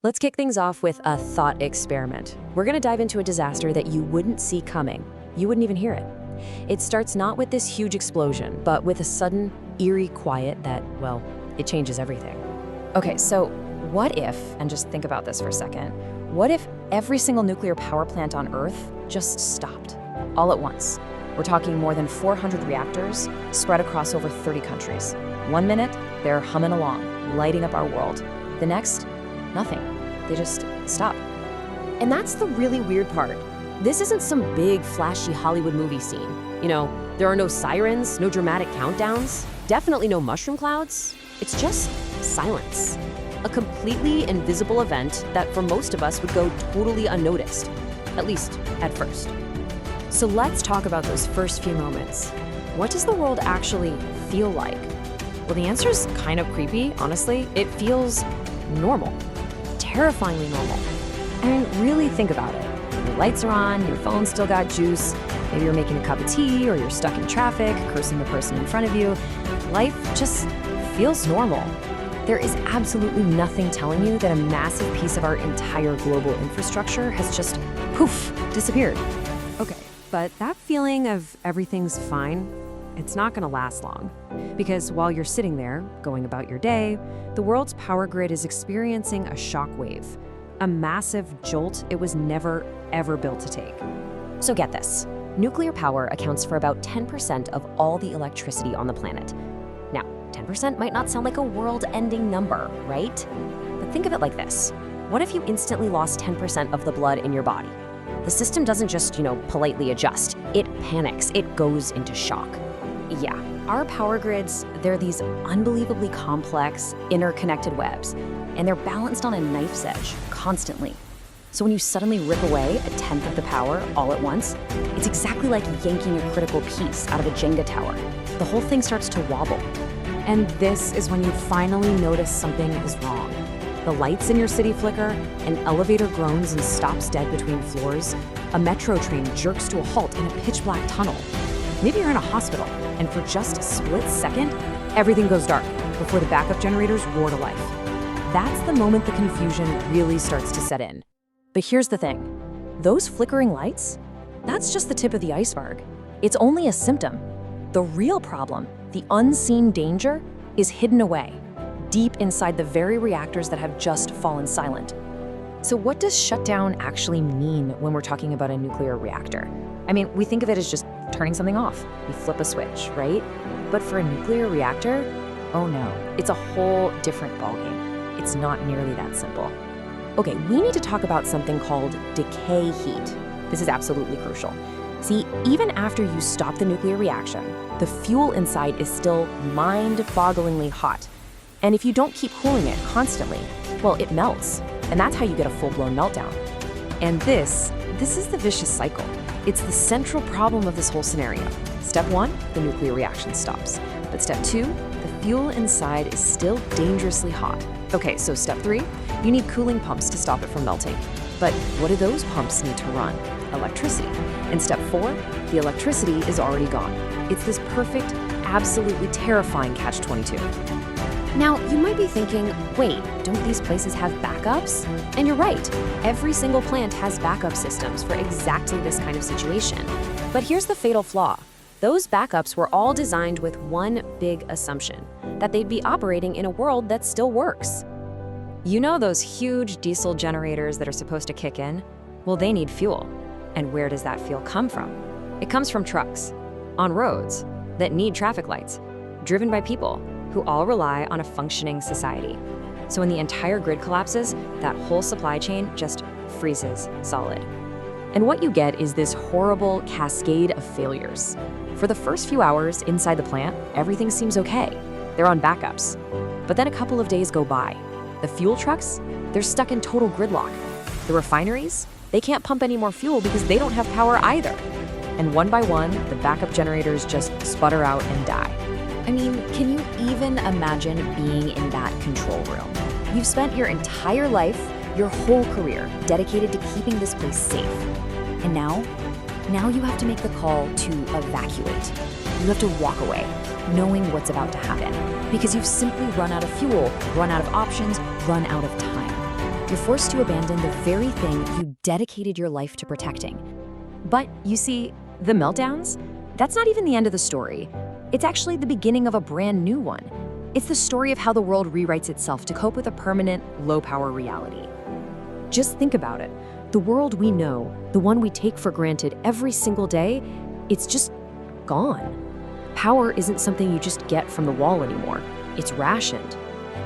Let's kick things off with a thought experiment. We're going to dive into a disaster that you wouldn't see coming. You wouldn't even hear it. It starts not with this huge explosion, but with a sudden, eerie quiet that, well, it changes everything. Okay, so what if, and just think about this for a second, what if every single nuclear power plant on Earth just stopped, all at once? We're talking more than 400 reactors spread across over 30 countries. 1 minute, they're humming along, lighting up our world. The next, nothing. They just stop. And that's the really weird part. This isn't some big, flashy Hollywood movie scene. You know, there are no sirens, no dramatic countdowns, definitely no mushroom clouds. It's just silence. A completely invisible event that for most of us would go totally unnoticed, at least at first. So let's talk about those first few moments. What does the world actually feel like? Well, the answer is kind of creepy, honestly. It feels normal, terrifyingly normal. I mean, really think about it. Your lights are on, your phone's still got juice, maybe you're making a cup of tea or you're stuck in traffic, cursing the person in front of you. Life just feels normal. There is absolutely nothing telling you that a massive piece of our entire global infrastructure has just, poof, disappeared. Okay, but that feeling of everything's fine, it's not going to last long. Because while you're sitting there, going about your day, the world's power grid is experiencing a shock wave, a massive jolt it was never, ever built to take. So get this, nuclear power accounts for about 10% of all the electricity on the planet. Now, 10% might not sound like a world-ending number, right? But think of it like this. What if you instantly lost 10% of the blood in your body? The system doesn't just, politely adjust. It panics. It goes into shock. Yeah, our power grids, they're these unbelievably complex, interconnected webs, and they're balanced on a knife's edge constantly. So when you suddenly rip away a tenth of the power all at once, it's exactly like yanking a critical piece out of a Jenga tower. The whole thing starts to wobble. And this is when you finally notice something is wrong. The lights in your city flicker, an elevator groans and stops dead between floors, a metro train jerks to a halt in a pitch-black tunnel. Maybe you're in a hospital, and for just a split second, everything goes dark before the backup generators roar to life. That's the moment the confusion really starts to set in. But here's the thing. Those flickering lights, that's just the tip of the iceberg. It's only a symptom. The real problem, the unseen danger, is hidden away, deep inside the very reactors that have just fallen silent. So what does shutdown actually mean when we're talking about a nuclear reactor? I mean, we think of it as just turning something off. You flip a switch, right? But for a nuclear reactor, oh no, it's a whole different ballgame. It's not nearly that simple. Okay, we need to talk about something called decay heat. This is absolutely crucial. See, even after you stop the nuclear reaction, the fuel inside is still mind-bogglingly hot. And if you don't keep cooling it constantly, well, it melts. And that's how you get a full-blown meltdown. And this is the vicious cycle. It's the central problem of this whole scenario. Step 1, the nuclear reaction stops. But step 2, the fuel inside is still dangerously hot. Okay, so step 3, you need cooling pumps to stop it from melting. But what do those pumps need to run? Electricity. And step 4, the electricity is already gone. It's this perfect, absolutely terrifying catch-22. Now, you might be thinking, wait, don't these places have backups? And you're right, every single plant has backup systems for exactly this kind of situation. But here's the fatal flaw. Those backups were all designed with one big assumption, that they'd be operating in a world that still works. You know those huge diesel generators that are supposed to kick in? Well, they need fuel. And where does that fuel come from? It comes from trucks, on roads, that need traffic lights, driven by people who all rely on a functioning society. So when the entire grid collapses, that whole supply chain just freezes solid. And what you get is this horrible cascade of failures. For the first few hours inside the plant, everything seems okay. They're on backups. But then a couple of days go by. The fuel trucks, they're stuck in total gridlock. The refineries, they can't pump any more fuel because they don't have power either. And one by one, the backup generators just sputter out and die. I mean, can you even imagine being in that control room? You've spent your entire life, your whole career, dedicated to keeping this place safe. And now you have to make the call to evacuate. You have to walk away, knowing what's about to happen, because you've simply run out of fuel, run out of options, run out of time. You're forced to abandon the very thing you dedicated your life to protecting. But you see, the meltdowns, that's not even the end of the story. It's actually the beginning of a brand new one. It's the story of how the world rewrites itself to cope with a permanent, low-power reality. Just think about it. The world we know, the one we take for granted every single day, it's just gone. Power isn't something you just get from the wall anymore. It's rationed.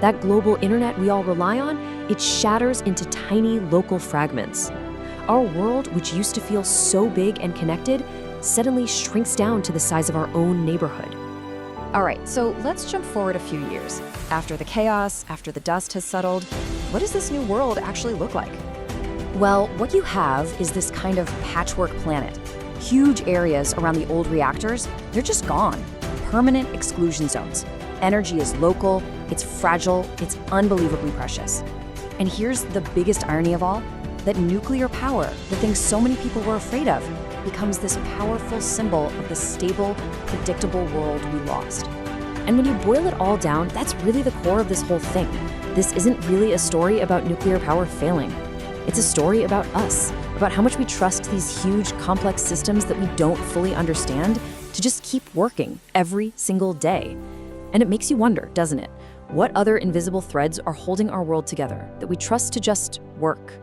That global internet we all rely on, it shatters into tiny local fragments. Our world, which used to feel so big and connected, suddenly shrinks down to the size of our own neighborhood. All right, so let's jump forward a few years. After the chaos, after the dust has settled, what does this new world actually look like? Well, what you have is this kind of patchwork planet. Huge areas around the old reactors, they're just gone. Permanent exclusion zones. Energy is local, it's fragile, it's unbelievably precious. And here's the biggest irony of all, that nuclear power, the thing so many people were afraid of, becomes this powerful symbol of the stable, predictable world we lost. And when you boil it all down, that's really the core of this whole thing. This isn't really a story about nuclear power failing. It's a story about us, about how much we trust these huge, complex systems that we don't fully understand to just keep working every single day. And it makes you wonder, doesn't it? What other invisible threads are holding our world together that we trust to just work?